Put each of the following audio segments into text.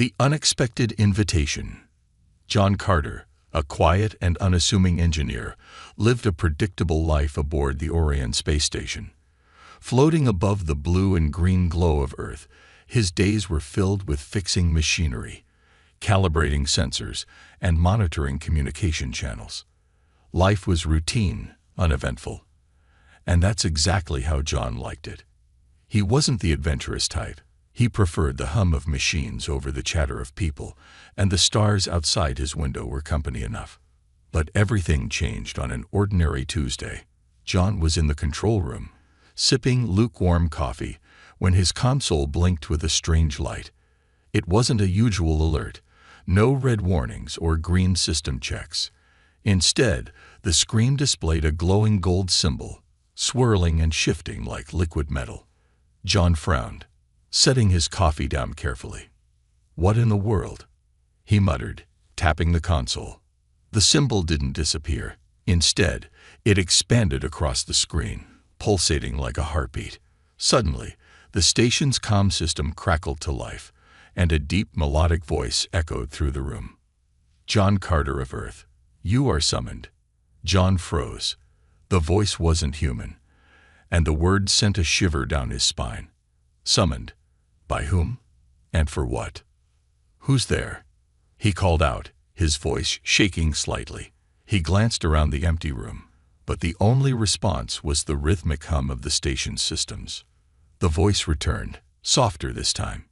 The unexpected invitation. John Carter, a quiet and unassuming engineer, lived a predictable life aboard the Orion space station. Floating above the blue and green glow of Earth, his days were filled with fixing machinery, calibrating sensors, and monitoring communication channels. Life was routine, uneventful. And that's exactly how John liked it. He wasn't the adventurous type. He preferred the hum of machines over the chatter of people, and the stars outside his window were company enough. But everything changed on an ordinary Tuesday. John was in the control room, sipping lukewarm coffee, when his console blinked with a strange light. It wasn't a usual alert, no red warnings or green system checks. Instead, the screen displayed a glowing gold symbol, swirling and shifting like liquid metal. John frowned, setting his coffee down carefully. "What in the world?" he muttered, tapping the console. The symbol didn't disappear. Instead, it expanded across the screen, pulsating like a heartbeat. Suddenly, the station's comm system crackled to life, and a deep melodic voice echoed through the room. "John Carter of Earth, you are summoned." John froze. The voice wasn't human, and the words sent a shiver down his spine. Summoned? By whom? And for what? "Who's there?" he called out, his voice shaking slightly. He glanced around the empty room, but the only response was the rhythmic hum of the station's systems. The voice returned, softer this time.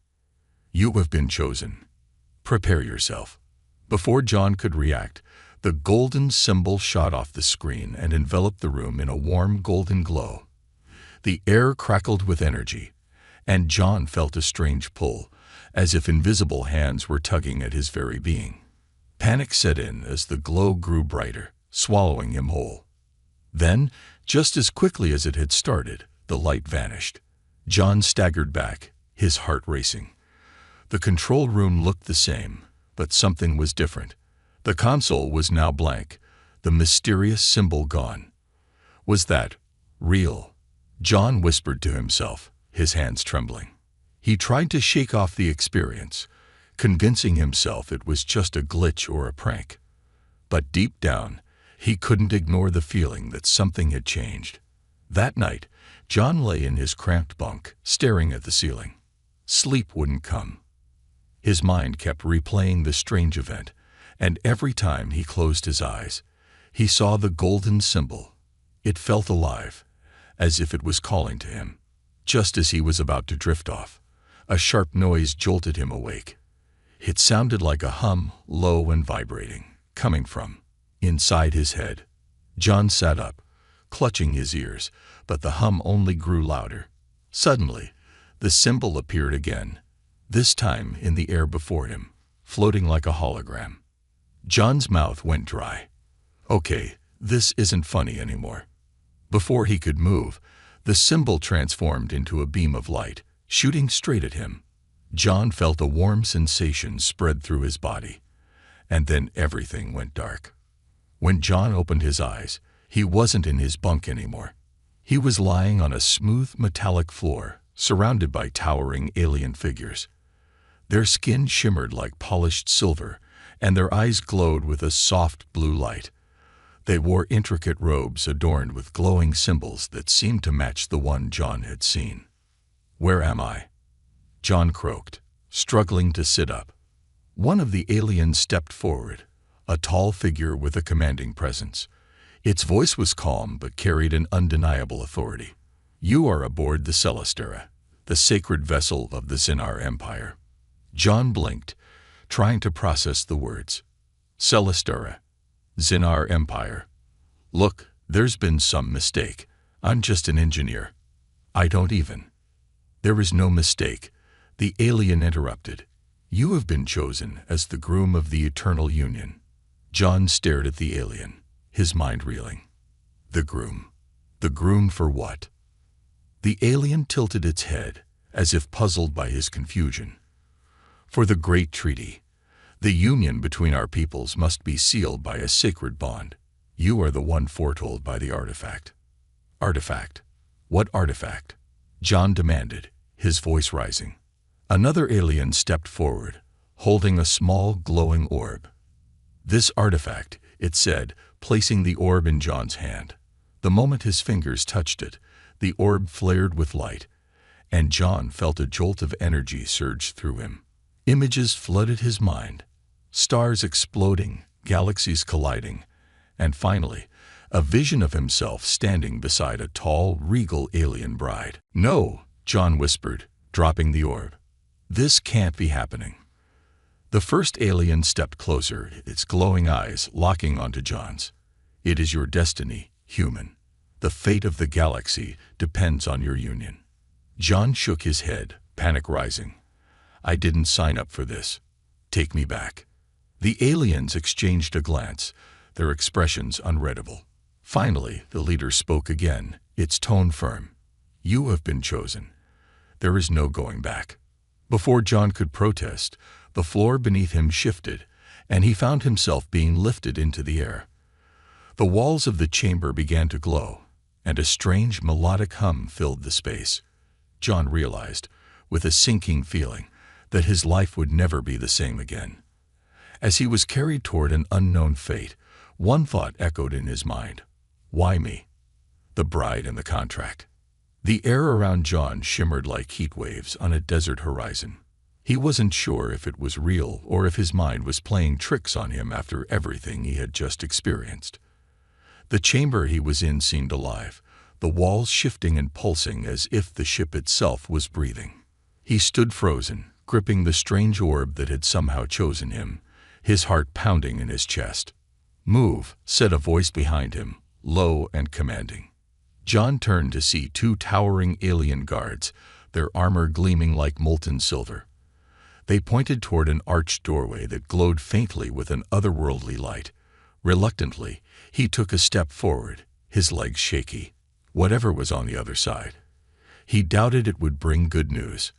"You have been chosen. Prepare yourself." Before John could react, the golden symbol shot off the screen and enveloped the room in a warm golden glow. The air crackled with energy, and John felt a strange pull, as if invisible hands were tugging at his very being. Panic set in as the glow grew brighter, swallowing him whole. Then, just as quickly as it had started, the light vanished. John staggered back, his heart racing. The control room looked the same, but something was different. The console was now blank, the mysterious symbol gone. Was that real? John whispered to himself, his hands trembling. He tried to shake off the experience, convincing himself it was just a glitch or a prank. But deep down, he couldn't ignore the feeling that something had changed. That night, John lay in his cramped bunk, staring at the ceiling. Sleep wouldn't come. His mind kept replaying the strange event, and every time he closed his eyes, he saw the golden symbol. It felt alive, as if it was calling to him. Just as he was about to drift off, a sharp noise jolted him awake. It sounded like a hum, low and vibrating, coming from inside his head. John sat up, clutching his ears, but the hum only grew louder. Suddenly, the symbol appeared again, this time in the air before him, floating like a hologram. John's mouth went dry. Okay, this isn't funny anymore. Before he could move, the symbol transformed into a beam of light, shooting straight at him. John felt a warm sensation spread through his body, and then everything went dark. When John opened his eyes, he wasn't in his bunk anymore. He was lying on a smooth metallic floor, surrounded by towering alien figures. Their skin shimmered like polished silver, and their eyes glowed with a soft blue light. They wore intricate robes adorned with glowing symbols that seemed to match the one John had seen. "Where am I?" John croaked, struggling to sit up. One of the aliens stepped forward, a tall figure with a commanding presence. Its voice was calm but carried an undeniable authority. "You are aboard the Celestera, the sacred vessel of the Zinar Empire." John blinked, trying to process the words. Celestera, Zinar Empire. "Look, there's been some mistake. I'm just an engineer. I don't even." "There is no mistake," the alien interrupted. "You have been chosen as the Groom of the Eternal Union." John stared at the alien, his mind reeling. The Groom. The Groom for what? The alien tilted its head, as if puzzled by his confusion. "For the Great Treaty. The union between our peoples must be sealed by a sacred bond. You are the one foretold by the artifact." "Artifact? What artifact?" John demanded, his voice rising. Another alien stepped forward, holding a small glowing orb. "This artifact," it said, placing the orb in John's hand. The moment his fingers touched it, the orb flared with light, and John felt a jolt of energy surge through him. Images flooded his mind, stars exploding, galaxies colliding, and finally, a vision of himself standing beside a tall, regal alien bride. "No," John whispered, dropping the orb. "This can't be happening." The first alien stepped closer, its glowing eyes locking onto John's. "It is your destiny, human. The fate of the galaxy depends on your union." John shook his head, panic rising. "I didn't sign up for this. Take me back." The aliens exchanged a glance, their expressions unreadable. Finally, the leader spoke again, its tone firm. "You have been chosen. There is no going back." Before John could protest, the floor beneath him shifted, and he found himself being lifted into the air. The walls of the chamber began to glow, and a strange melodic hum filled the space. John realized, with a sinking feeling, that his life would never be the same again. As he was carried toward an unknown fate, one thought echoed in his mind. Why me? The bride and the contract. The air around John shimmered like heat waves on a desert horizon. He wasn't sure if it was real or if his mind was playing tricks on him after everything he had just experienced. The chamber he was in seemed alive, the walls shifting and pulsing as if the ship itself was breathing. He stood frozen, gripping the strange orb that had somehow chosen him, his heart pounding in his chest. "Move," said a voice behind him, low and commanding. John turned to see two towering alien guards, their armor gleaming like molten silver. They pointed toward an arched doorway that glowed faintly with an otherworldly light. Reluctantly, he took a step forward, his legs shaky. Whatever was on the other side, he doubted it would bring good news.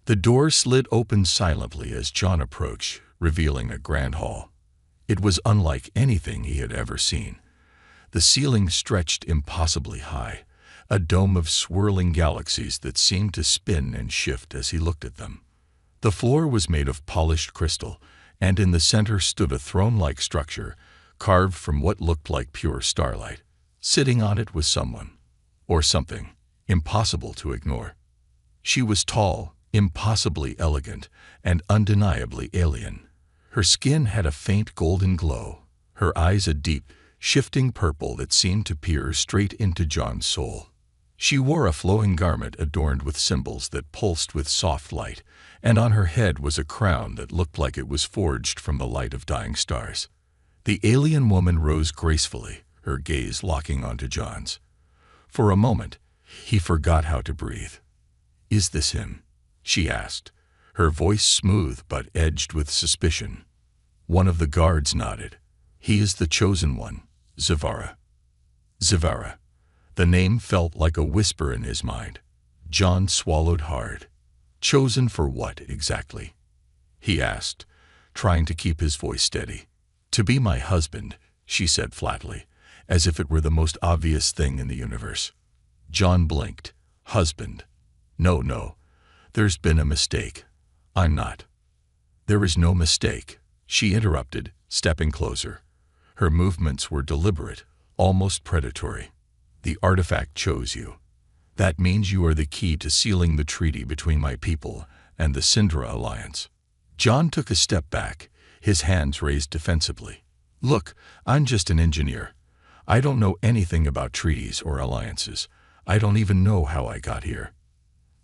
The door slid open silently as John approached, revealing a grand hall. It was unlike anything he had ever seen. The ceiling stretched impossibly high, a dome of swirling galaxies that seemed to spin and shift as he looked at them. The floor was made of polished crystal, and in the center stood a throne-like structure, carved from what looked like pure starlight. Sitting on it was someone, or something, impossible to ignore. She was tall, impossibly elegant, and undeniably alien. Her skin had a faint golden glow, her eyes a deep, shifting purple that seemed to peer straight into John's soul. She wore a flowing garment adorned with symbols that pulsed with soft light, and on her head was a crown that looked like it was forged from the light of dying stars. The alien woman rose gracefully, her gaze locking onto John's. For a moment, he forgot how to breathe. "Is this him?" she asked, her voice smooth but edged with suspicion. One of the guards nodded. "He is the chosen one, Zavara." Zavara. The name felt like a whisper in his mind. John swallowed hard. "Chosen for what, exactly?" he asked, trying to keep his voice steady. "To be my husband," she said flatly, as if it were the most obvious thing in the universe. John blinked. "Husband? No. There's been a mistake. I'm not." "There is no mistake," she interrupted, stepping closer. Her movements were deliberate, almost predatory. "The artifact chose you. That means you are the key to sealing the treaty between my people and the Syndra Alliance." John took a step back, his hands raised defensively. "Look, I'm just an engineer. I don't know anything about treaties or alliances. I don't even know how I got here."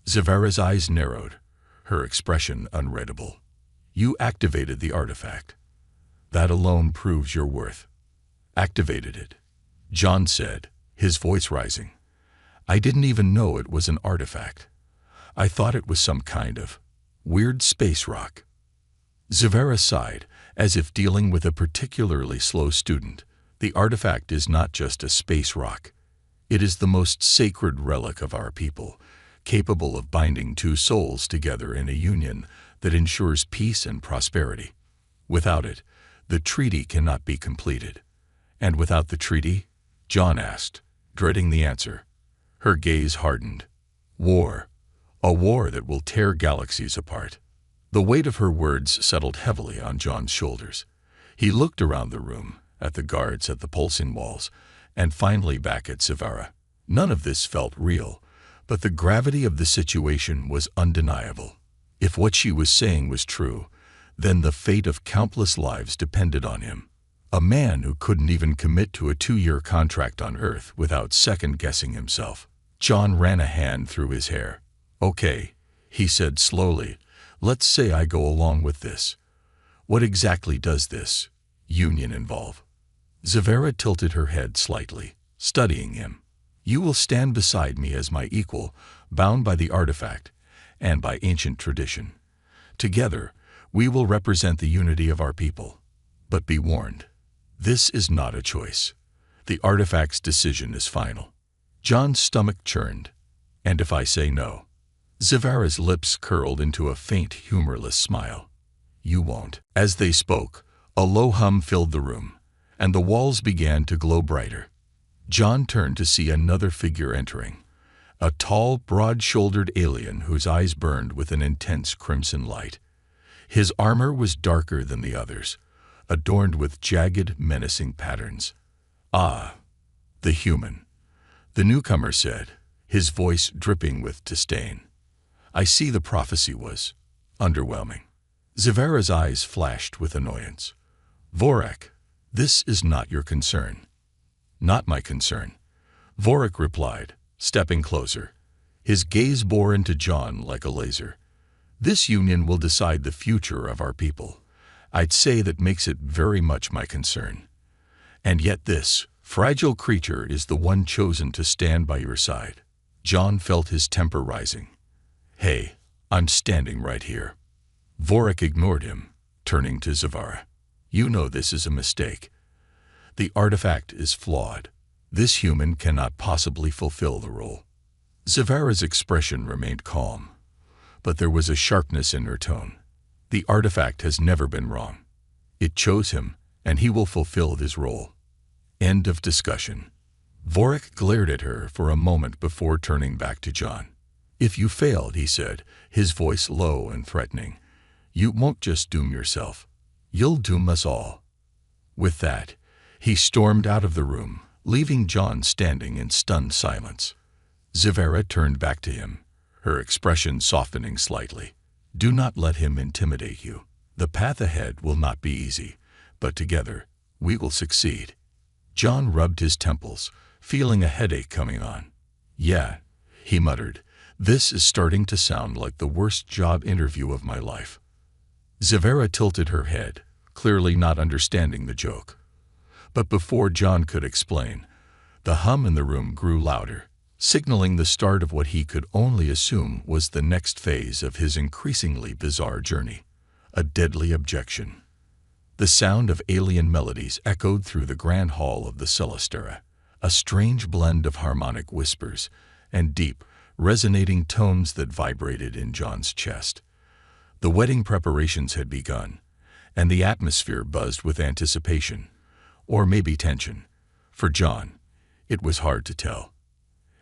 Zavara's eyes narrowed, her expression unreadable. "You activated the artifact. That alone proves your worth." "Activated it," John said, his voice rising. "I didn't even know it was an artifact. I thought it was some kind of weird space rock." Zavara sighed, as if dealing with a particularly slow student. "The artifact is not just a space rock. It is the most sacred relic of our people, capable of binding two souls together in a union that ensures peace and prosperity. Without it, the treaty cannot be completed." "And without the treaty?" John asked, dreading the answer. Her gaze hardened. "War. A war that will tear galaxies apart." The weight of her words settled heavily on John's shoulders. He looked around the room, at the guards at the pulsing walls, and finally back at Severa. None of this felt real, but the gravity of the situation was undeniable. If what she was saying was true, then the fate of countless lives depended on him. A man who couldn't even commit to a 2-year contract on Earth without second-guessing himself. John ran a hand through his hair. "Okay," he said slowly, "let's say I go along with this. What exactly does this union involve?" Severa tilted her head slightly, studying him. "You will stand beside me as my equal, bound by the artifact and by ancient tradition. Together, we will represent the unity of our people. But be warned, this is not a choice. The artifact's decision is final." John's stomach churned. "And if I say no?" Severa's lips curled into a faint, humorless smile. "You won't." As they spoke, a low hum filled the room, and the walls began to glow brighter. John turned to see another figure entering, a tall, broad-shouldered alien whose eyes burned with an intense crimson light. His armor was darker than the others, adorned with jagged, menacing patterns. "Ah, the human," the newcomer said, his voice dripping with disdain. "I see the prophecy was underwhelming." Severa's eyes flashed with annoyance. "Vorak, this is not your concern." "Not my concern," Vorak replied, stepping closer. His gaze bore into John like a laser. "This union will decide the future of our people. I'd say that makes it very much my concern. And yet this fragile creature is the one chosen to stand by your side." John felt his temper rising. "Hey, I'm standing right here." Vorak ignored him, turning to Severa. "You know this is a mistake. The artifact is flawed. This human cannot possibly fulfill the role." Severa's expression remained calm, but there was a sharpness in her tone. "The artifact has never been wrong. It chose him, and he will fulfill his role. End of discussion." Vorak glared at her for a moment before turning back to John. "If you failed," he said, his voice low and threatening, "you won't just doom yourself. You'll doom us all." With that, he stormed out of the room, leaving John standing in stunned silence. Severa turned back to him, her expression softening slightly. "Do not let him intimidate you. The path ahead will not be easy, but together we will succeed." John rubbed his temples, feeling a headache coming on. "Yeah," he muttered, "this is starting to sound like the worst job interview of my life." Severa tilted her head, clearly not understanding the joke. But before John could explain, the hum in the room grew louder, signaling the start of what he could only assume was the next phase of his increasingly bizarre journey. A deadly objection. The sound of alien melodies echoed through the grand hall of the Celestera, a strange blend of harmonic whispers and deep, resonating tones that vibrated in John's chest. The wedding preparations had begun, and the atmosphere buzzed with anticipation, or maybe tension. For John, it was hard to tell.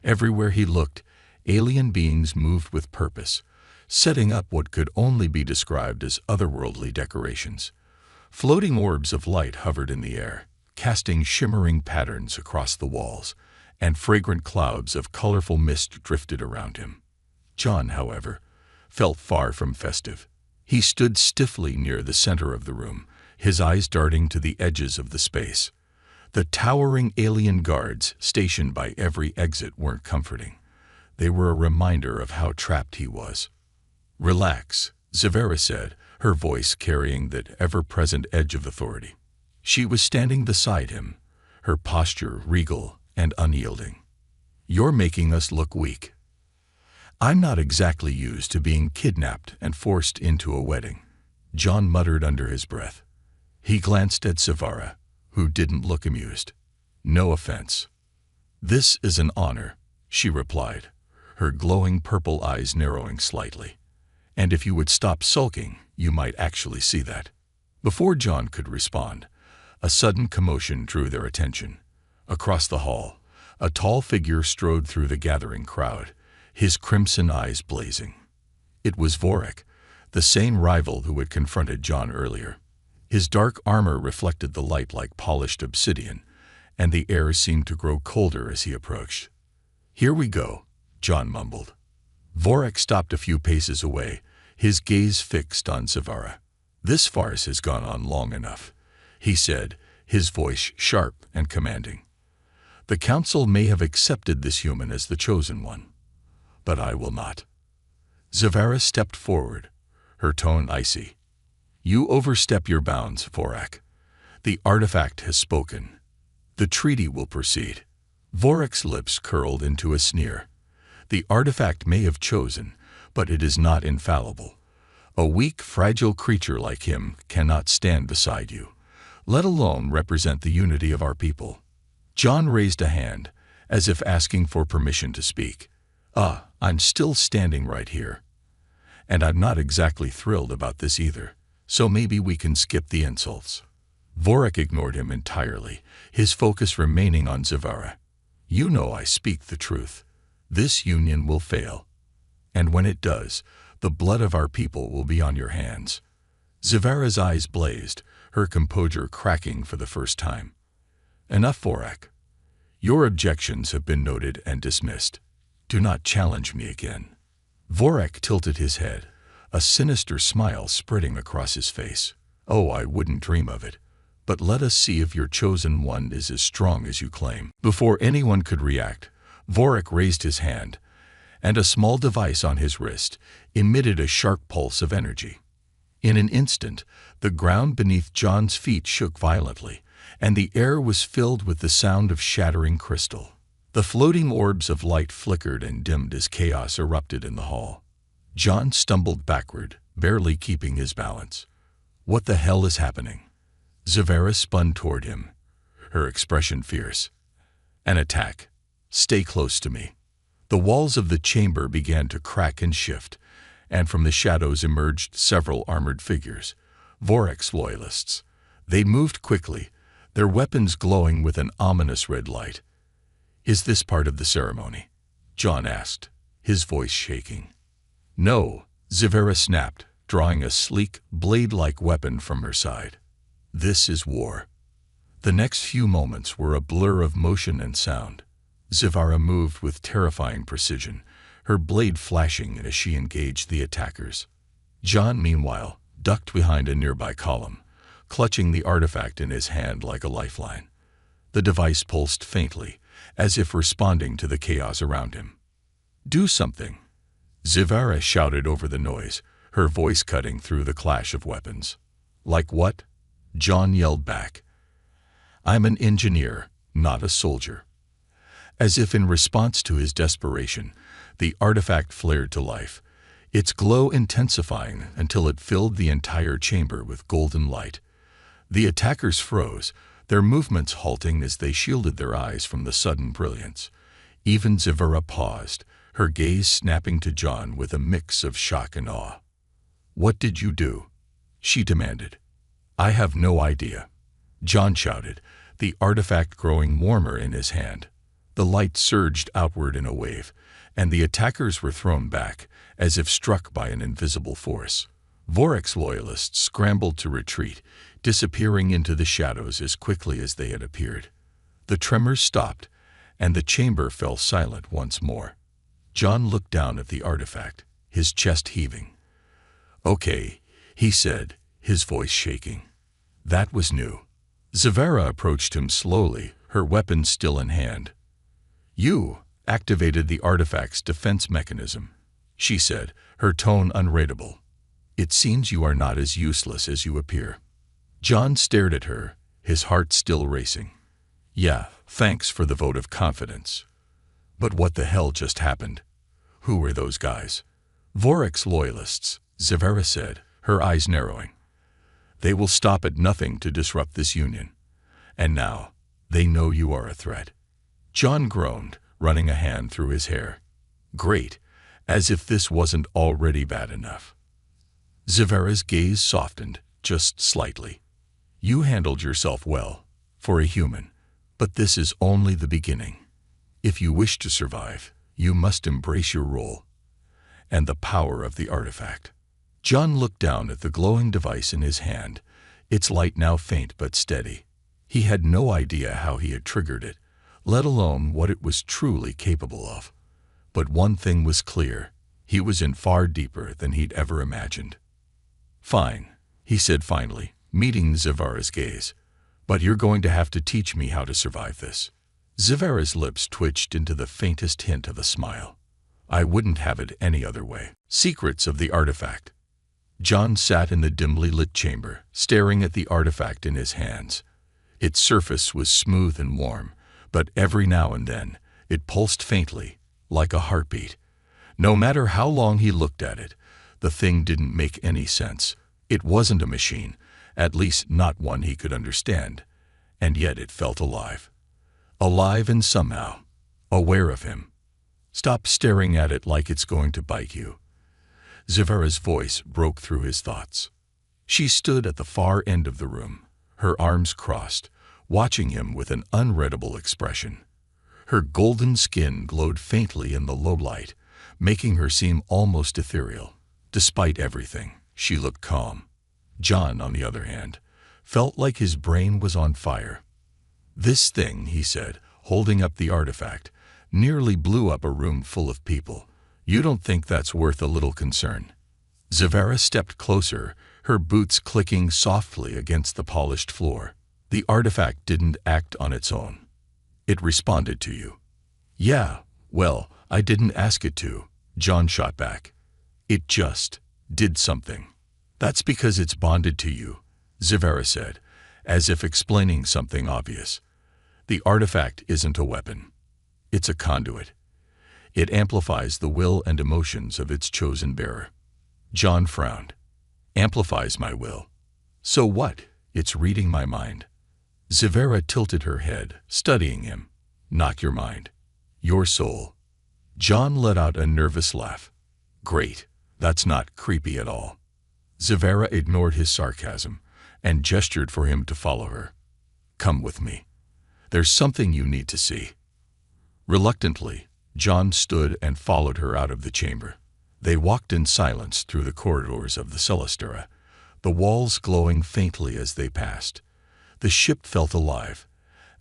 Everywhere he looked, alien beings moved with purpose, setting up what could only be described as otherworldly decorations. Floating orbs of light hovered in the air, casting shimmering patterns across the walls, and fragrant clouds of colorful mist drifted around him. John, however, felt far from festive. He stood stiffly near the center of the room, his eyes darting to the edges of the space. The towering alien guards stationed by every exit weren't comforting. They were a reminder of how trapped he was. "Relax," Severa said, her voice carrying that ever-present edge of authority. She was standing beside him, her posture regal and unyielding. "You're making us look weak." "I'm not exactly used to being kidnapped and forced into a wedding," John muttered under his breath. He glanced at Severa, who didn't look amused. "No offense." "This is an honor," she replied, her glowing purple eyes narrowing slightly. "And if you would stop sulking, you might actually see that." Before John could respond, a sudden commotion drew their attention. Across the hall, a tall figure strode through the gathering crowd, his crimson eyes blazing. It was Vorak, the same rival who had confronted John earlier. His dark armor reflected the light like polished obsidian, and the air seemed to grow colder as he approached. "Here we go," John mumbled. Vorak stopped a few paces away, his gaze fixed on Zavara. "This farce has gone on long enough," he said, his voice sharp and commanding. "The council may have accepted this human as the chosen one, but I will not." Zavara stepped forward, her tone icy. "You overstep your bounds, Vorak. The artifact has spoken. The treaty will proceed." Vorak's lips curled into a sneer. "The artifact may have chosen, but it is not infallible. A weak, fragile creature like him cannot stand beside you, let alone represent the unity of our people." John raised a hand, as if asking for permission to speak. I'm still standing right here. And I'm not exactly thrilled about this either, so maybe we can skip the insults." Vorak ignored him entirely, his focus remaining on Zavara. "You know I speak the truth. This union will fail. And when it does, the blood of our people will be on your hands." Zavara's eyes blazed, her composure cracking for the first time. "Enough, Vorak. Your objections have been noted and dismissed. Do not challenge me again." Vorak tilted his head, a sinister smile spreading across his face. "Oh, I wouldn't dream of it. But let us see if your chosen one is as strong as you claim." Before anyone could react, Vorak raised his hand, and a small device on his wrist emitted a sharp pulse of energy. In an instant, the ground beneath John's feet shook violently, and the air was filled with the sound of shattering crystal. The floating orbs of light flickered and dimmed as chaos erupted in the hall. John stumbled backward, barely keeping his balance. "What the hell is happening?" Zavara spun toward him, her expression fierce. "An attack. Stay close to me." The walls of the chamber began to crack and shift, and from the shadows emerged several armored figures, Vorak's loyalists. They moved quickly, their weapons glowing with an ominous red light. "Is this part of the ceremony?" John asked, his voice shaking. "No," Zavara snapped, drawing a sleek, blade-like weapon from her side. "This is war." The next few moments were a blur of motion and sound. Zavara moved with terrifying precision, her blade flashing as she engaged the attackers. John, meanwhile, ducked behind a nearby column, clutching the artifact in his hand like a lifeline. The device pulsed faintly, as if responding to the chaos around him. "Do something!" Zavara shouted over the noise, her voice cutting through the clash of weapons. "Like what?" John yelled back. "I'm an engineer, not a soldier." As if in response to his desperation, the artifact flared to life, its glow intensifying until it filled the entire chamber with golden light. The attackers froze, their movements halting as they shielded their eyes from the sudden brilliance. Even Zavara paused, her gaze snapping to John with a mix of shock and awe. "What did you do?" she demanded. "I have no idea," John shouted, the artifact growing warmer in his hand. The light surged outward in a wave, and the attackers were thrown back, as if struck by an invisible force. Vorak's loyalists scrambled to retreat, disappearing into the shadows as quickly as they had appeared. The tremors stopped, and the chamber fell silent once more. John looked down at the artifact, his chest heaving. "Okay," he said, his voice shaking. That was new. Zavara approached him slowly, her weapon still in hand. "You activated the artifact's defense mechanism," she said, her tone unreadable. "It seems you are not as useless as you appear." John stared at her, his heart still racing. "Yeah, thanks for the vote of confidence. But what the hell just happened? Who were those guys?" "Vorak's loyalists," Zavara said, her eyes narrowing. "They will stop at nothing to disrupt this union. And now, they know you are a threat." John groaned, running a hand through his hair. "Great, as if this wasn't already bad enough." Zavara's gaze softened, just slightly. "You handled yourself well, for a human, but this is only the beginning. If you wish to survive, you must embrace your role and the power of the artifact." John looked down at the glowing device in his hand, its light now faint but steady. He had no idea how he had triggered it, let alone what it was truly capable of. But one thing was clear: he was in far deeper than he'd ever imagined. "Fine," he said finally, meeting Zavara's gaze. "But you're going to have to teach me how to survive this." Zavara's lips twitched into the faintest hint of a smile. "I wouldn't have it any other way." Secrets of the artifact. John sat in the dimly lit chamber, staring at the artifact in his hands. Its surface was smooth and warm, but every now and then it pulsed faintly, like a heartbeat. No matter how long he looked at it, the thing didn't make any sense. It wasn't a machine, at least not one he could understand, and yet it felt alive. Alive and somehow aware of him. "Stop staring at it like it's going to bite you." Zavara's voice broke through his thoughts. She stood at the far end of the room, her arms crossed, watching him with an unreadable expression. Her golden skin glowed faintly in the low light, making her seem almost ethereal. Despite everything, she looked calm. John, on the other hand, felt like his brain was on fire. "This thing," he said, holding up the artifact, "nearly blew up a room full of people. You don't think that's worth a little concern?" Zavara stepped closer, her boots clicking softly against the polished floor. "The artifact didn't act on its own. It responded to you." "Yeah, well, I didn't ask it to," John shot back. "It just did something." "That's because it's bonded to you," Zavara said, as if explaining something obvious. "The artifact isn't a weapon. It's a conduit. It amplifies the will and emotions of its chosen bearer." John frowned. "Amplifies my will? So what? It's reading my mind." Zavara tilted her head, studying him. "Not your mind. Your soul." John let out a nervous laugh. "Great. That's not creepy at all." Zavara ignored his sarcasm and gestured for him to follow her. "Come with me. There's something you need to see." Reluctantly, John stood and followed her out of the chamber. They walked in silence through the corridors of the Celestera, the walls glowing faintly as they passed. The ship felt alive,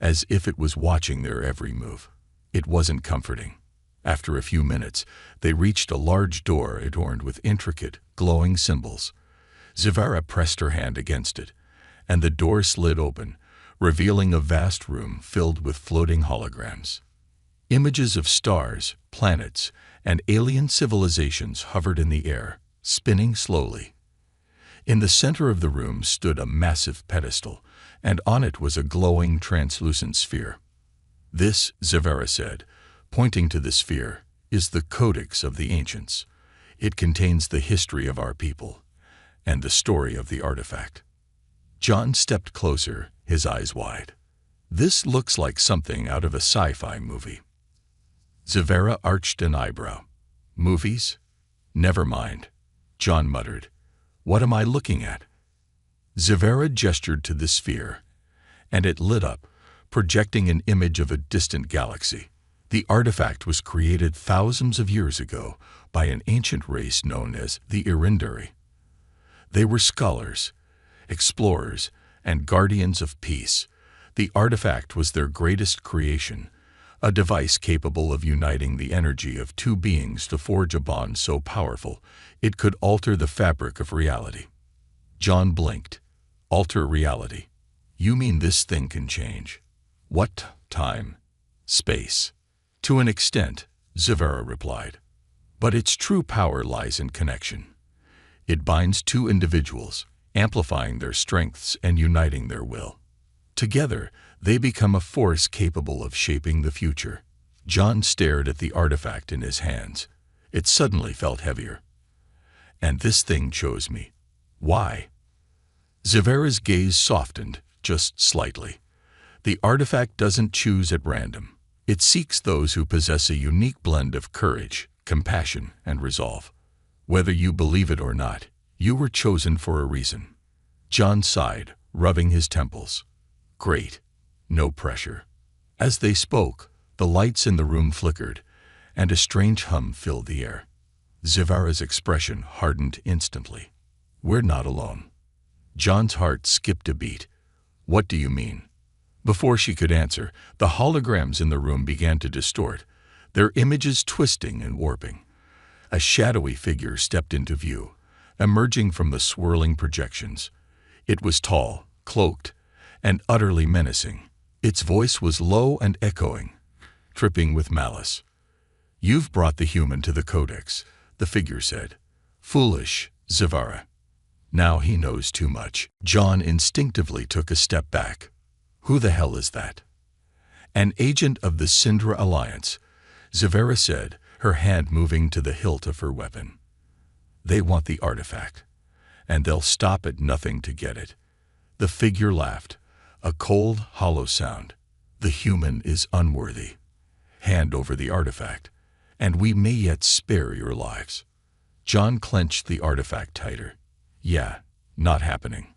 as if it was watching their every move. It wasn't comforting. After a few minutes, they reached a large door adorned with intricate, glowing symbols. Zavara pressed her hand against it, and the door slid open, revealing a vast room filled with floating holograms. Images of stars, planets, and alien civilizations hovered in the air, spinning slowly. In the center of the room stood a massive pedestal, and on it was a glowing, translucent sphere. "This," Zavara said, pointing to the sphere, "is the Codex of the Ancients. It contains the history of our people and the story of the artifact." John stepped closer, his eyes wide. "This looks like something out of a sci-fi movie." Zavara arched an eyebrow. "Movies? Never mind," John muttered. "What am I looking at?" Zavara gestured to the sphere, and it lit up, projecting an image of a distant galaxy. The artifact was created thousands of years ago by an ancient race known as the Irindari. They were scholars, explorers, and guardians of peace. The artifact was their greatest creation, a device capable of uniting the energy of two beings to forge a bond so powerful it could alter the fabric of reality. John blinked. "Alter reality? You mean this thing can change? What? Time? Space?" "To an extent," Zavara replied. "But its true power lies in connection. It binds two individuals, amplifying their strengths and uniting their will. Together, they become a force capable of shaping the future." John stared at the artifact in his hands. It suddenly felt heavier. "And this thing chose me. Why?" Zavara's gaze softened, just slightly. "The artifact doesn't choose at random. It seeks those who possess a unique blend of courage, compassion, and resolve. Whether you believe it or not, you were chosen for a reason." John sighed, rubbing his temples. "Great. No pressure." As they spoke, the lights in the room flickered, and a strange hum filled the air. Zavara's expression hardened instantly. "We're not alone." John's heart skipped a beat. "What do you mean?" Before she could answer, the holograms in the room began to distort, their images twisting and warping. A shadowy figure stepped into view, emerging from the swirling projections. It was tall, cloaked, and utterly menacing. Its voice was low and echoing, dripping with malice. "You've brought the human to the Codex," the figure said. "Foolish, Zavara. Now he knows too much." John instinctively took a step back. "Who the hell is that?" "An agent of the Syndra Alliance," Zavara said, her hand moving to the hilt of her weapon. "They want the artifact, and they'll stop at nothing to get it." The figure laughed, a cold, hollow sound. "The human is unworthy. Hand over the artifact, and we may yet spare your lives." John clenched the artifact tighter. "Yeah, not happening."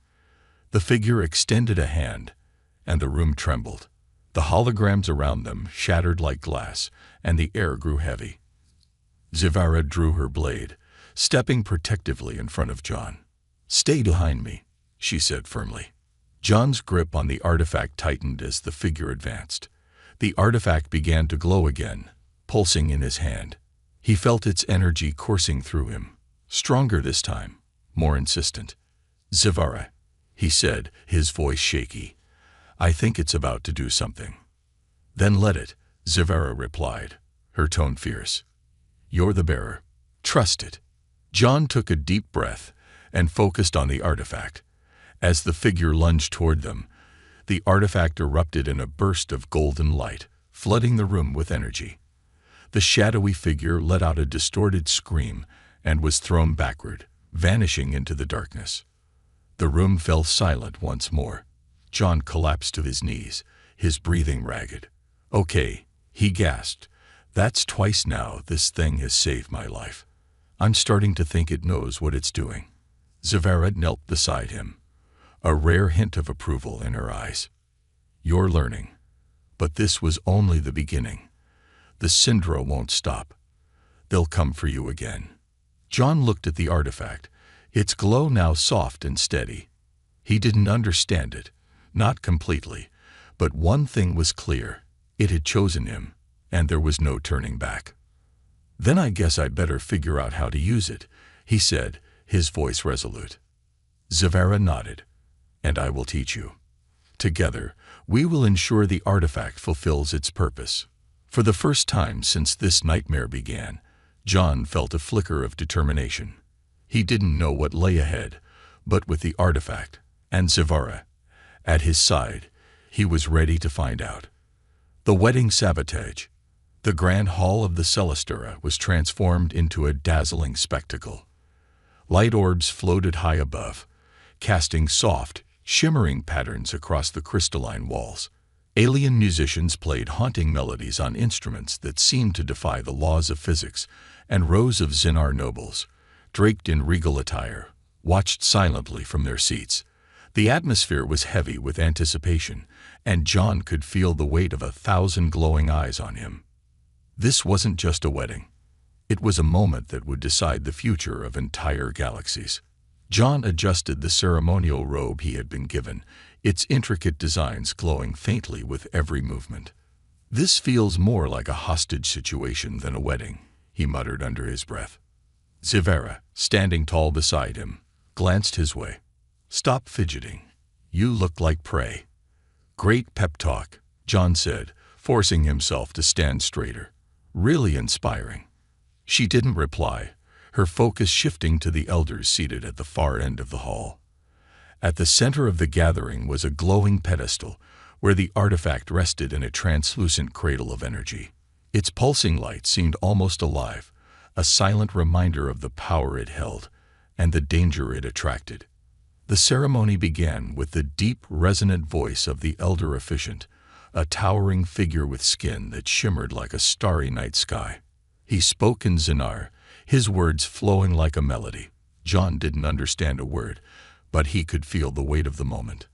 The figure extended a hand, and the room trembled. The holograms around them shattered like glass, and the air grew heavy. Zavara drew her blade, stepping protectively in front of John. "Stay behind me," she said firmly. John's grip on the artifact tightened as the figure advanced. The artifact began to glow again, pulsing in his hand. He felt its energy coursing through him, stronger this time, more insistent. "Zavara," he said, his voice shaky. "I think it's about to do something." "Then let it," Zavara replied, her tone fierce. "You're the bearer. Trust it." John took a deep breath and focused on the artifact. As the figure lunged toward them, the artifact erupted in a burst of golden light, flooding the room with energy. The shadowy figure let out a distorted scream and was thrown backward, vanishing into the darkness. The room fell silent once more. John collapsed to his knees, his breathing ragged. "Okay," he gasped. "That's twice now this thing has saved my life. I'm starting to think it knows what it's doing." Zavara knelt beside him, a rare hint of approval in her eyes. "You're learning. But this was only the beginning. The Syndra won't stop. They'll come for you again." John looked at the artifact, its glow now soft and steady. He didn't understand it, not completely, but one thing was clear. It had chosen him, and there was no turning back. "Then I guess I better figure out how to use it," he said, his voice resolute. Zavara nodded. "And I will teach you. Together, we will ensure the artifact fulfills its purpose." For the first time since this nightmare began, John felt a flicker of determination. He didn't know what lay ahead, but with the artifact and Zavara at his side, he was ready to find out. The wedding sabotage. The grand hall of the Celestura was transformed into a dazzling spectacle. Light orbs floated high above, casting soft, shimmering patterns across the crystalline walls. Alien musicians played haunting melodies on instruments that seemed to defy the laws of physics, and rows of Xenar nobles, draped in regal attire, watched silently from their seats. The atmosphere was heavy with anticipation, and John could feel the weight of 1,000 glowing eyes on him. This wasn't just a wedding. It was a moment that would decide the future of entire galaxies. John adjusted the ceremonial robe he had been given, its intricate designs glowing faintly with every movement. "This feels more like a hostage situation than a wedding," he muttered under his breath. Zavara, standing tall beside him, glanced his way. "Stop fidgeting. You look like prey." "Great pep talk," John said, forcing himself to stand straighter. "Really inspiring." She didn't reply, her focus shifting to the elders seated at the far end of the hall. At the center of the gathering was a glowing pedestal, where the artifact rested in a translucent cradle of energy. Its pulsing light seemed almost alive, a silent reminder of the power it held and the danger it attracted. The ceremony began with the deep, resonant voice of the elder officiant, a towering figure with skin that shimmered like a starry night sky. He spoke in Xenar, his words flowing like a melody. John didn't understand a word, but he could feel the weight of the moment.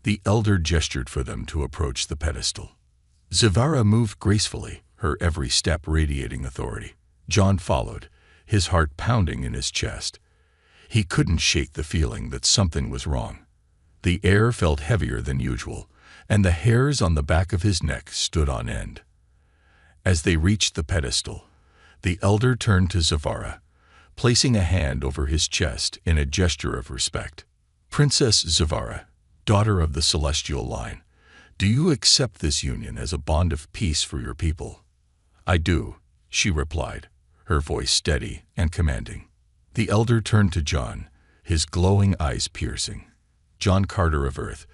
The elder gestured for them to approach the pedestal. Zavara moved gracefully, her every step radiating authority. John followed, his heart pounding in his chest. He couldn't shake the feeling that something was wrong. The air felt heavier than usual, and the hairs on the back of his neck stood on end. As they reached the pedestal, the elder turned to Zavara, placing a hand over his chest in a gesture of respect. "Princess Zavara, daughter of the celestial line, do you accept this union as a bond of peace for your people?" "I do," she replied, her voice steady and commanding. The elder turned to John, his glowing eyes piercing. "John Carter of Earth,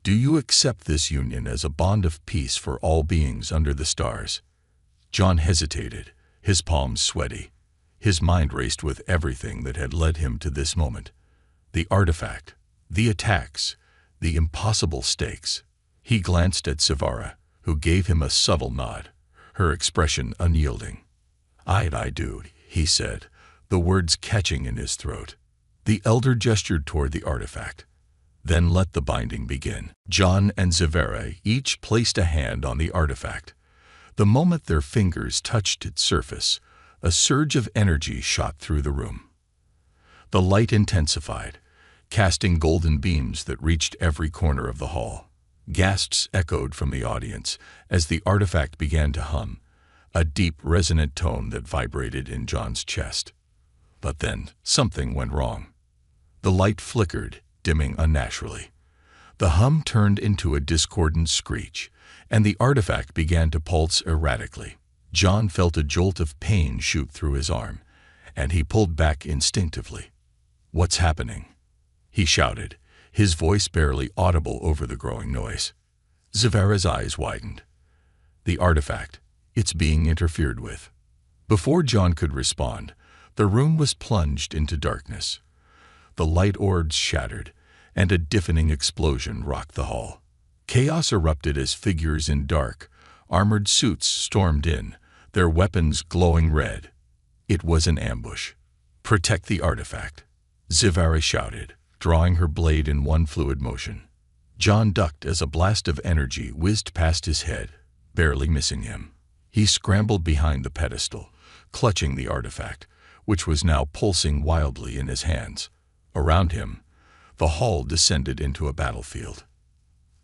do you accept this union as a bond of peace for all beings under the stars?" John hesitated, his palms sweaty. His mind raced with everything that had led him to this moment. The artifact, the attacks, the impossible stakes. He glanced at Zavara, who gave him a subtle nod, her expression unyielding. I do," he said, the words catching in his throat. The elder gestured toward the artifact. "Then let the binding begin." John and Zavara each placed a hand on the artifact. The moment their fingers touched its surface, a surge of energy shot through the room. The light intensified, casting golden beams that reached every corner of the hall. Gasps echoed from the audience as the artifact began to hum, a deep, resonant tone that vibrated in John's chest. But then something went wrong. The light flickered, dimming unnaturally. The hum turned into a discordant screech, and the artifact began to pulse erratically. John felt a jolt of pain shoot through his arm, and he pulled back instinctively. "What's happening?" he shouted, his voice barely audible over the growing noise. Zavara's eyes widened. "The artifact, it's being interfered with." Before John could respond, the room was plunged into darkness. The light orbs shattered, and a deafening explosion rocked the hall. Chaos erupted as figures in dark, armored suits stormed in, their weapons glowing red. It was an ambush. "Protect the artifact," Zavara shouted, drawing her blade in one fluid motion. John ducked as a blast of energy whizzed past his head, barely missing him. He scrambled behind the pedestal, clutching the artifact, which was now pulsing wildly in his hands. Around him, the hall descended into a battlefield.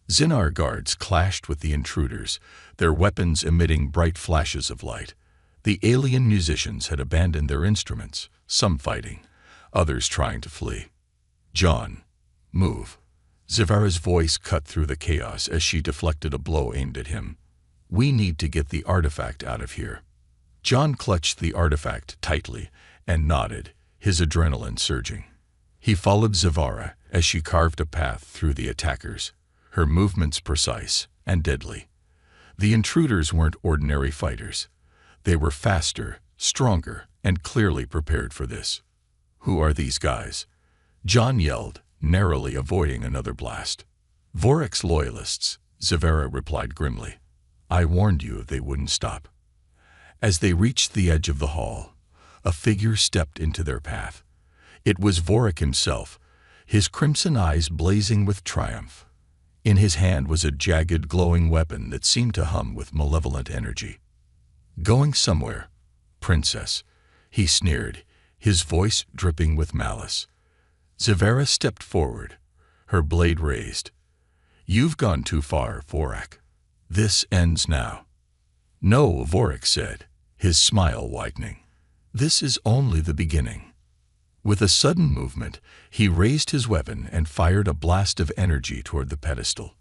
Zinnar guards clashed with the intruders, their weapons emitting bright flashes of light. The alien musicians had abandoned their instruments, some fighting, others trying to flee. "John, move." Zavara's voice cut through the chaos as she deflected a blow aimed at him. "We need to get the artifact out of here." John clutched the artifact tightly and nodded, his adrenaline surging. He followed Zavara as she carved a path through the attackers, her movements precise and deadly. The intruders weren't ordinary fighters. They were faster, stronger, and clearly prepared for this. "Who are these guys?" John yelled, narrowly avoiding another blast. "Vorek's loyalists," Zavara replied grimly. "I warned you they wouldn't stop." As they reached the edge of the hall, a figure stepped into their path. It was Vorek himself, his crimson eyes blazing with triumph. In his hand was a jagged, glowing weapon that seemed to hum with malevolent energy. "Going somewhere, princess," he sneered, his voice dripping with malice. Zavara stepped forward, her blade raised. "You've gone too far, Vorek. This ends now." "No," Vorek said, his smile widening. "This is only the beginning." With a sudden movement, he raised his weapon and fired a blast of energy toward the pedestal.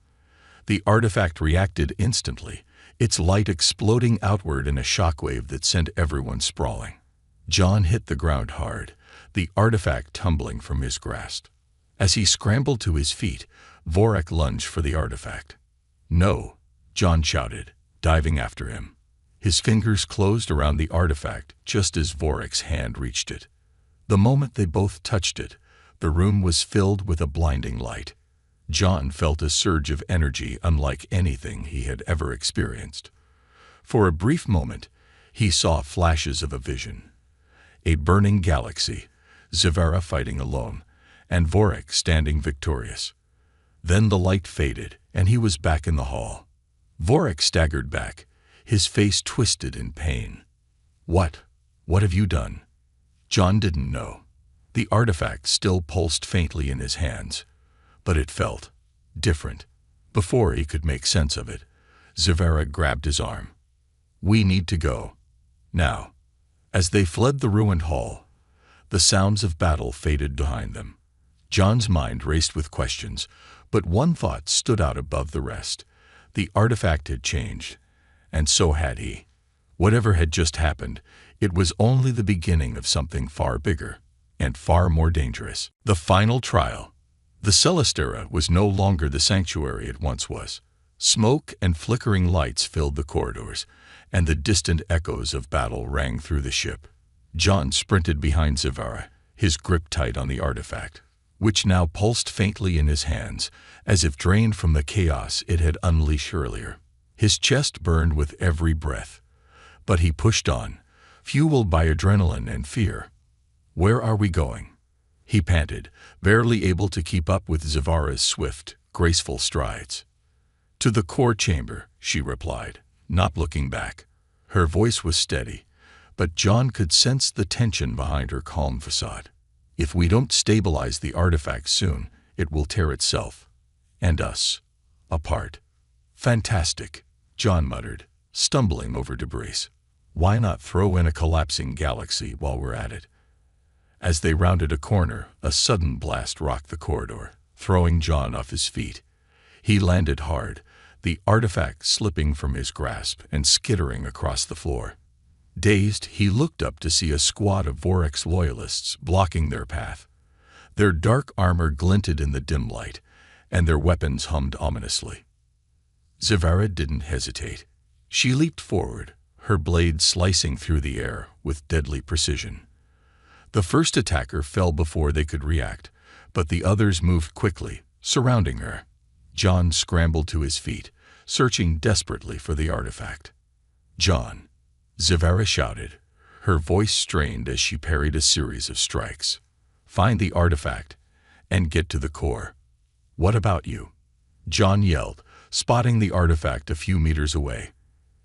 The artifact reacted instantly, its light exploding outward in a shockwave that sent everyone sprawling. John hit the ground hard, the artifact tumbling from his grasp. As he scrambled to his feet, Vorek lunged for the artifact. "No," John shouted, diving after him. His fingers closed around the artifact just as Vorek's hand reached it. The moment they both touched it, the room was filled with a blinding light. John felt a surge of energy unlike anything he had ever experienced. For a brief moment, he saw flashes of a vision. A burning galaxy, Zavara fighting alone, and Vorek standing victorious. Then the light faded, and he was back in the hall. Vorek staggered back, his face twisted in pain. What have you done?" John didn't know. The artifact still pulsed faintly in his hands, but it felt different. Before he could make sense of it, Zavara grabbed his arm. "We need to go. Now." As they fled the ruined hall, the sounds of battle faded behind them. John's mind raced with questions, but one thought stood out above the rest. The artifact had changed, and so had he. Whatever had just happened, it was only the beginning of something far bigger and far more dangerous. The final trial. The Celestera was no longer the sanctuary it once was. Smoke and flickering lights filled the corridors, and the distant echoes of battle rang through the ship. John sprinted behind Zavara, his grip tight on the artifact, which now pulsed faintly in his hands, as if drained from the chaos it had unleashed earlier. His chest burned with every breath, but he pushed on, fueled by adrenaline and fear. "Where are we going?" he panted, barely able to keep up with Zavara's swift, graceful strides. "To the core chamber," she replied, not looking back. Her voice was steady, but John could sense the tension behind her calm facade. "If we don't stabilize the artifact soon, it will tear itself, and us, apart." "Fantastic," John muttered, stumbling over debris. "Why not throw in a collapsing galaxy while we're at it?" As they rounded a corner, a sudden blast rocked the corridor, throwing John off his feet. He landed hard, the artifact slipping from his grasp and skittering across the floor. Dazed, he looked up to see a squad of Vorex loyalists blocking their path. Their dark armor glinted in the dim light, and their weapons hummed ominously. Zavara didn't hesitate. She leaped forward, her blade slicing through the air with deadly precision. The first attacker fell before they could react, but the others moved quickly, surrounding her. John scrambled to his feet, searching desperately for the artifact. "John," Zavara shouted, her voice strained as she parried a series of strikes. "Find the artifact and get to the core." "What about you?" John yelled, spotting the artifact a few meters away.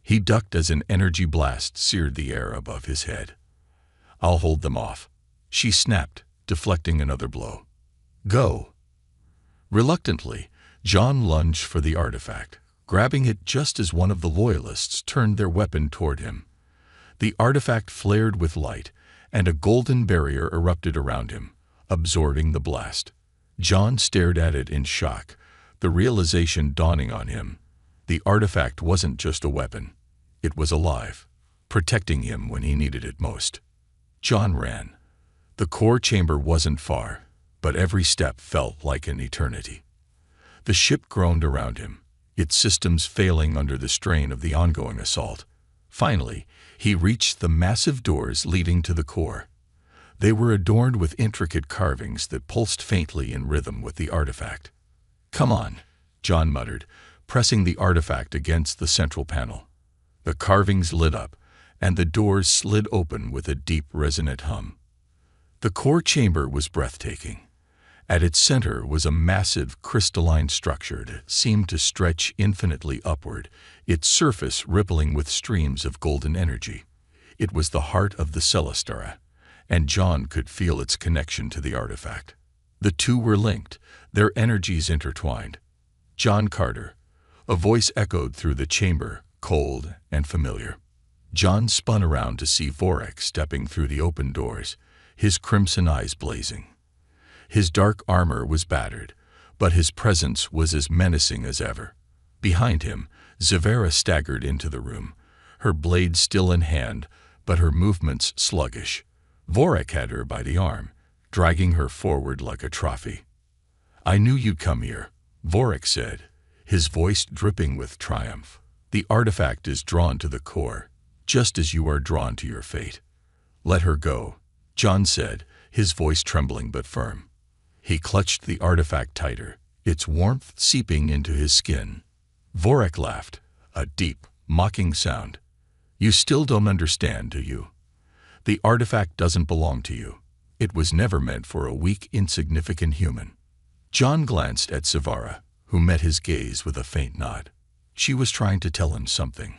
He ducked as an energy blast seared the air above his head. "I'll hold them off," she snapped, deflecting another blow. "Go." Reluctantly, John lunged for the artifact, grabbing it just as one of the loyalists turned their weapon toward him. The artifact flared with light, and a golden barrier erupted around him, absorbing the blast. John stared at it in shock, the realization dawning on him. The artifact wasn't just a weapon. It was alive, protecting him when he needed it most. John ran. The core chamber wasn't far, but every step felt like an eternity. The ship groaned around him, its systems failing under the strain of the ongoing assault. Finally, he reached the massive doors leading to the core. They were adorned with intricate carvings that pulsed faintly in rhythm with the artifact. "Come on," John muttered, pressing the artifact against the central panel. The carvings lit up, and the doors slid open with a deep, resonant hum. The core chamber was breathtaking. At its center was a massive, crystalline structure that seemed to stretch infinitely upward, its surface rippling with streams of golden energy. It was the heart of the Celestera, and John could feel its connection to the artifact. The two were linked, their energies intertwined. "John Carter," a voice echoed through the chamber, cold and familiar. John spun around to see Vorex stepping through the open doors, his crimson eyes blazing. His dark armor was battered, but his presence was as menacing as ever. Behind him, Zavara staggered into the room, her blade still in hand, but her movements sluggish. Vorex had her by the arm, dragging her forward like a trophy. "I knew you'd come here," Vorex said, his voice dripping with triumph. "The artifact is drawn to the core, just as you are drawn to your fate." "Let her go," John said, his voice trembling but firm. He clutched the artifact tighter, its warmth seeping into his skin. Vorex laughed, a deep, mocking sound. "You still don't understand, do you? The artifact doesn't belong to you. It was never meant for a weak, insignificant human." John glanced at Zavara, who met his gaze with a faint nod. She was trying to tell him something,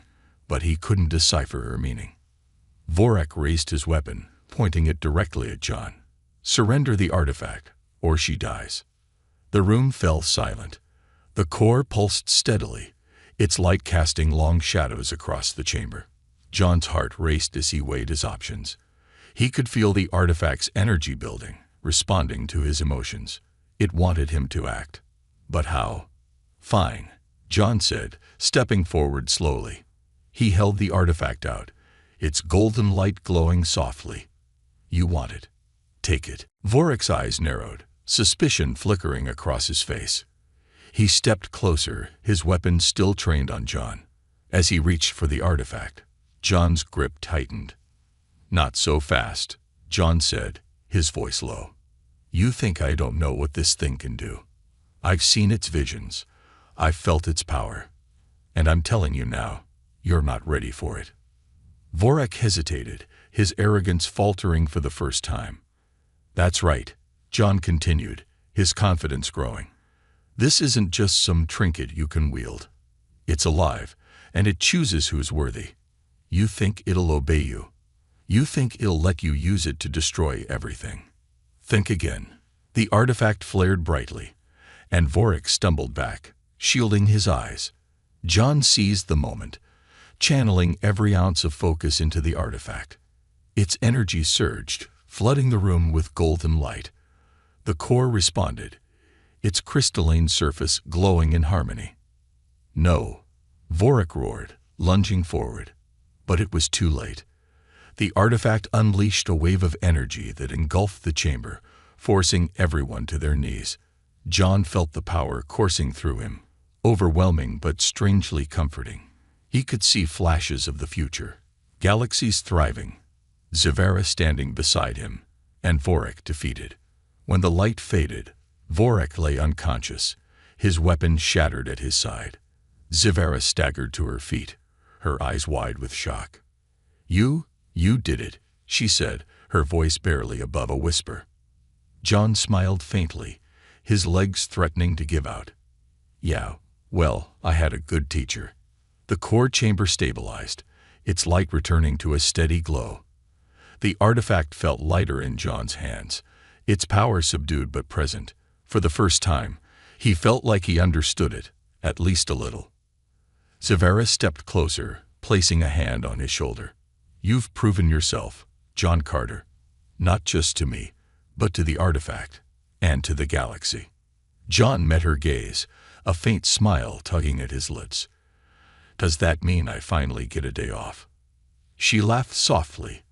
but he couldn't decipher her meaning. Vorex raised his weapon, pointing it directly at John. Surrender the artifact, or she dies. The room fell silent. The core pulsed steadily, its light casting long shadows across the chamber. John's heart raced as he weighed his options. He could feel the artifact's energy building, responding to his emotions. It wanted him to act. But how? Fine, John said, stepping forward slowly. He held the artifact out, its golden light glowing softly. You want it. Take it. Vorek's eyes narrowed, suspicion flickering across his face. He stepped closer, his weapon still trained on John. As he reached for the artifact, John's grip tightened. Not so fast, John said, his voice low. You think I don't know what this thing can do? I've seen its visions. I've felt its power. And I'm telling you now, you're not ready for it. Vorek hesitated, his arrogance faltering for the first time. That's right, John continued, his confidence growing. This isn't just some trinket you can wield. It's alive, and it chooses who's worthy. You think it'll obey you. You think it'll let you use it to destroy everything. Think again. The artifact flared brightly, and Vorek stumbled back, shielding his eyes. John seized the moment, channeling every ounce of focus into the artifact. Its energy surged, flooding the room with golden light. The core responded, its crystalline surface glowing in harmony. No, Vorek roared, lunging forward. But it was too late. The artifact unleashed a wave of energy that engulfed the chamber, forcing everyone to their knees. John felt the power coursing through him, overwhelming but strangely comforting. He could see flashes of the future, galaxies thriving, Zavera standing beside him, and Vorek defeated. When the light faded, Vorek lay unconscious, his weapon shattered at his side. Zavera staggered to her feet, her eyes wide with shock. You did it, she said, her voice barely above a whisper. John smiled faintly, his legs threatening to give out. Yeah, well, I had a good teacher. The core chamber stabilized, its light returning to a steady glow. The artifact felt lighter in John's hands, its power subdued but present. For the first time, he felt like he understood it, at least a little. Zavera stepped closer, placing a hand on his shoulder. You've proven yourself, John Carter. Not just to me, but to the artifact, and to the galaxy. John met her gaze, a faint smile tugging at his lips. Does that mean I finally get a day off? She laughed softly,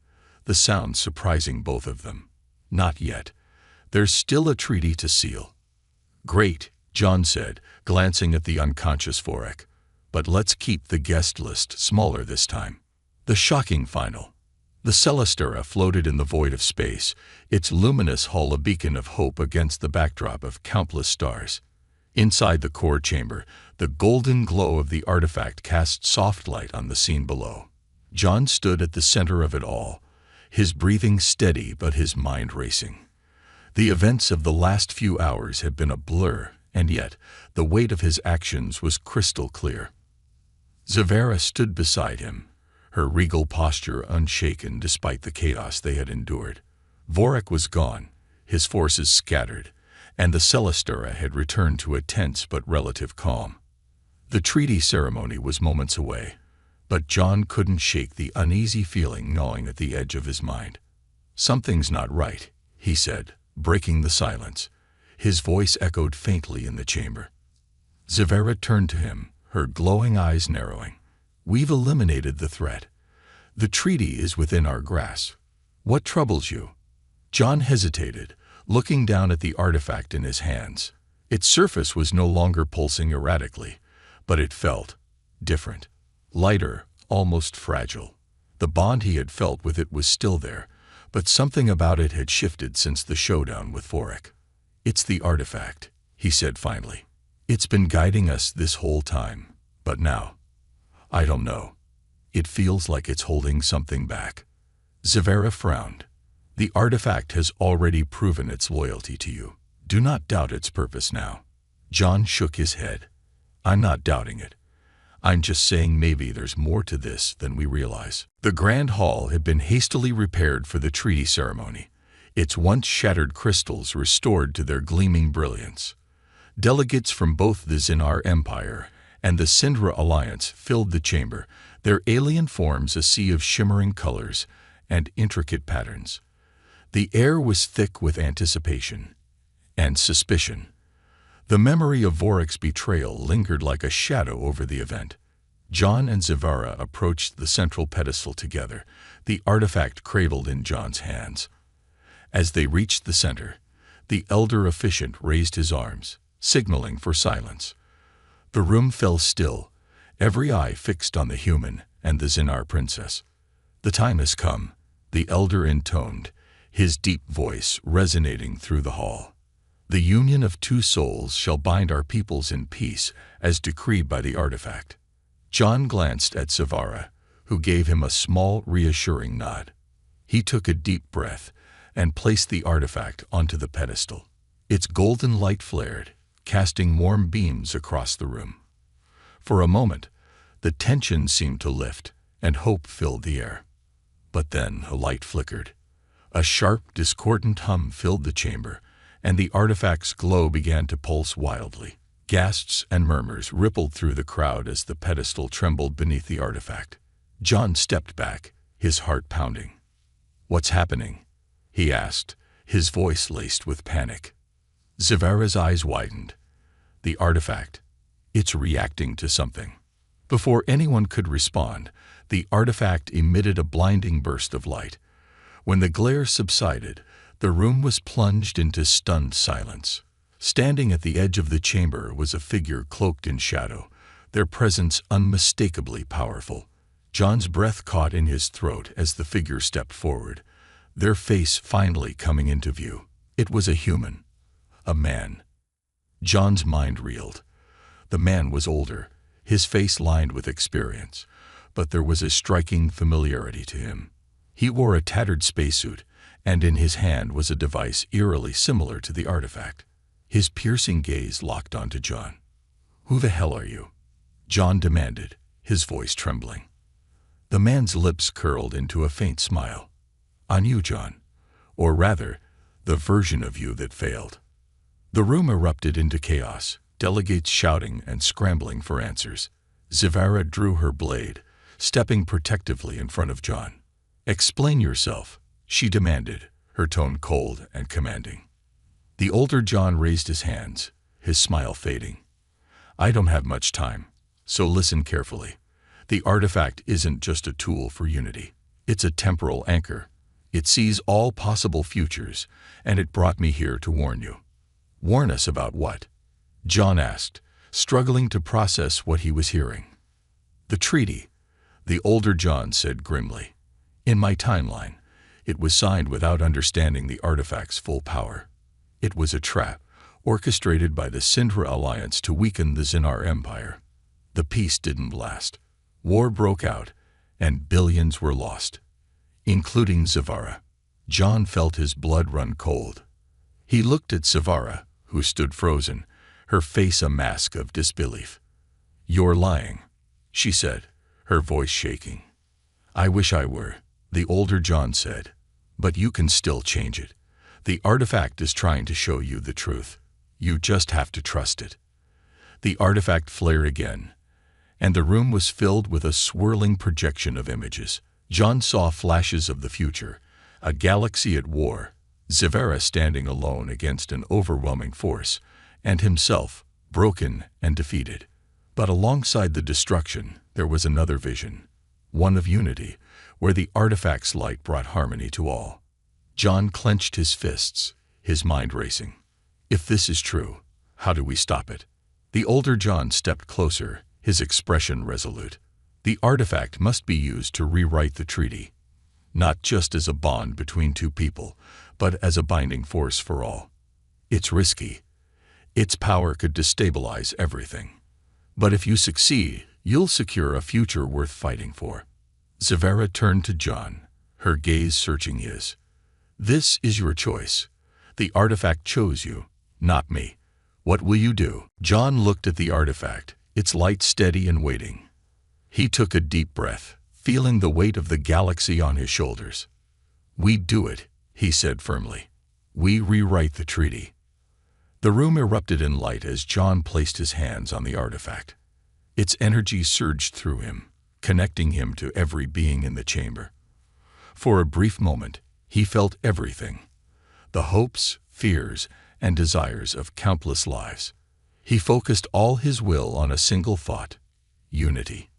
the sound surprising both of them. Not yet. There's still a treaty to seal. Great, John said, glancing at the unconscious Vorek. But let's keep the guest list smaller this time. The shocking final. The Celestera floated in the void of space, its luminous hull a beacon of hope against the backdrop of countless stars. Inside the core chamber, the golden glow of the artifact cast soft light on the scene below. John stood at the center of it all, his breathing steady but his mind racing. The events of the last few hours had been a blur, and yet the weight of his actions was crystal clear. Zavera stood beside him, her regal posture unshaken despite the chaos they had endured. Vorek was gone, his forces scattered, and the Celestera had returned to a tense but relative calm. The treaty ceremony was moments away, but John couldn't shake the uneasy feeling gnawing at the edge of his mind. Something's not right, he said, breaking the silence. His voice echoed faintly in the chamber. Zavera turned to him, her glowing eyes narrowing. We've eliminated the threat. The treaty is within our grasp. What troubles you? John hesitated, looking down at the artifact in his hands. Its surface was no longer pulsing erratically, but it felt different, lighter, almost fragile. The bond he had felt with it was still there, but something about it had shifted since the showdown with Vorek. It's the artifact, he said finally. It's been guiding us this whole time, but now, I don't know. It feels like it's holding something back. Zavera frowned. The artifact has already proven its loyalty to you. Do not doubt its purpose now. John shook his head. I'm not doubting it. I'm just saying maybe there's more to this than we realize. The Grand Hall had been hastily repaired for the treaty ceremony, its once shattered crystals restored to their gleaming brilliance. Delegates from both the Xenar Empire and the Syndra Alliance filled the chamber, their alien forms a sea of shimmering colors and intricate patterns. The air was thick with anticipation and suspicion. The memory of Vorik's betrayal lingered like a shadow over the event. John and Zivara approached the central pedestal together, the artifact cradled in John's hands. As they reached the center, the elder officiant raised his arms, signaling for silence. The room fell still, every eye fixed on the human and the Xenar princess. "The time has come," the elder intoned, his deep voice resonating through the hall. "The union of two souls shall bind our peoples in peace, as decreed by the artifact." John glanced at Zivara, who gave him a small, reassuring nod. He took a deep breath and placed the artifact onto the pedestal. Its golden light flared, casting warm beams across the room. For a moment, the tension seemed to lift, and hope filled the air. But then a light flickered. A sharp, discordant hum filled the chamber, and the artifact's glow began to pulse wildly. Gasps and murmurs rippled through the crowd as the pedestal trembled beneath the artifact. John stepped back, his heart pounding. "What's happening?" he asked, his voice laced with panic. Zivara's eyes widened. "The artifact. It's reacting to something." Before anyone could respond, the artifact emitted a blinding burst of light. When the glare subsided, the room was plunged into stunned silence. Standing at the edge of the chamber was a figure cloaked in shadow, their presence unmistakably powerful. John's breath caught in his throat as the figure stepped forward, their face finally coming into view. It was a human, a man. John's mind reeled. The man was older, his face lined with experience, but there was a striking familiarity to him. He wore a tattered spacesuit, and in his hand was a device eerily similar to the artifact. His piercing gaze locked onto John. "Who the hell are you?" John demanded, his voice trembling. The man's lips curled into a faint smile. "On you, John. Or rather, the version of you that failed." The room erupted into chaos, delegates shouting and scrambling for answers. Zivara drew her blade, stepping protectively in front of John. "Explain yourself," she demanded, her tone cold and commanding. The older John raised his hands, his smile fading. "I don't have much time, so listen carefully. The artifact isn't just a tool for unity. It's a temporal anchor. It sees all possible futures, and it brought me here to warn you." "Warn us about what?" John asked, struggling to process what he was hearing. "The treaty," the older John said grimly. "In my timeline, it was signed without understanding the artifact's full power. It was a trap, orchestrated by the Syndra Alliance to weaken the Xenar Empire. The peace didn't last. War broke out, and billions were lost, including Zivara." John felt his blood run cold. He looked at Zivara, who stood frozen, her face a mask of disbelief. "You're lying," she said, her voice shaking. "I wish I were," the older John said, "but you can still change it. The artifact is trying to show you the truth. You just have to trust it." The artifact flared again, and the room was filled with a swirling projection of images. John saw flashes of the future, a galaxy at war, Zivara standing alone against an overwhelming force, and himself, broken and defeated. But alongside the destruction, there was another vision, one of unity, where the artifact's light brought harmony to all. John clenched his fists, his mind racing. If this is true, how do we stop it? The older John stepped closer, his expression resolute. The artifact must be used to rewrite the treaty, not just as a bond between two people, but as a binding force for all. It's risky. Its power could destabilize everything. But if you succeed, you'll secure a future worth fighting for. Zivara turned to John, her gaze searching his. "This is your choice. The artifact chose you, not me. What will you do?" John looked at the artifact, its light steady and waiting. He took a deep breath, feeling the weight of the galaxy on his shoulders. "We do it," he said firmly. We rewrite the treaty. The room erupted in light as John placed his hands on the artifact. Its energy surged through him, connecting him to every being in the chamber. For a brief moment, he felt everything: the hopes, fears, and desires of countless lives. He focused all his will on a single thought: unity.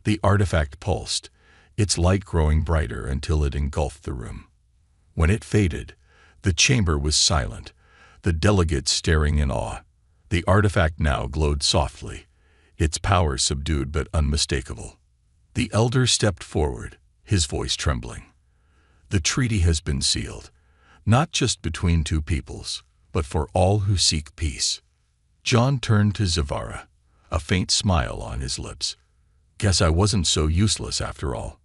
The artifact pulsed, its light growing brighter until it engulfed the room. When it faded, the chamber was silent, the delegates staring in awe. The artifact now glowed softly, its power subdued but unmistakable. The elder stepped forward, his voice trembling. The treaty has been sealed, not just between two peoples, but for all who seek peace. John turned to Zavara, a faint smile on his lips. Guess I wasn't so useless after all.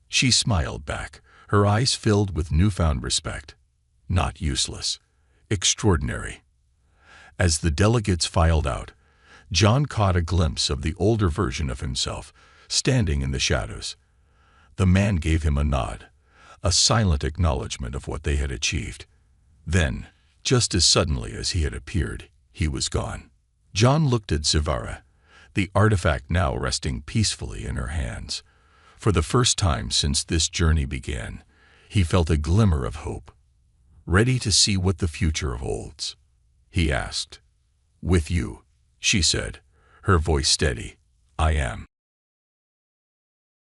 She smiled back, her eyes filled with newfound respect. Not useless, extraordinary. As the delegates filed out, John caught a glimpse of the older version of himself, standing in the shadows. The man gave him a nod, a silent acknowledgement of what they had achieved. Then, just as suddenly as he had appeared, he was gone. John looked at Zavara, the artifact now resting peacefully in her hands. For the first time since this journey began, he felt a glimmer of hope. Ready to see what the future holds? He asked. With you, she said, her voice steady. I am.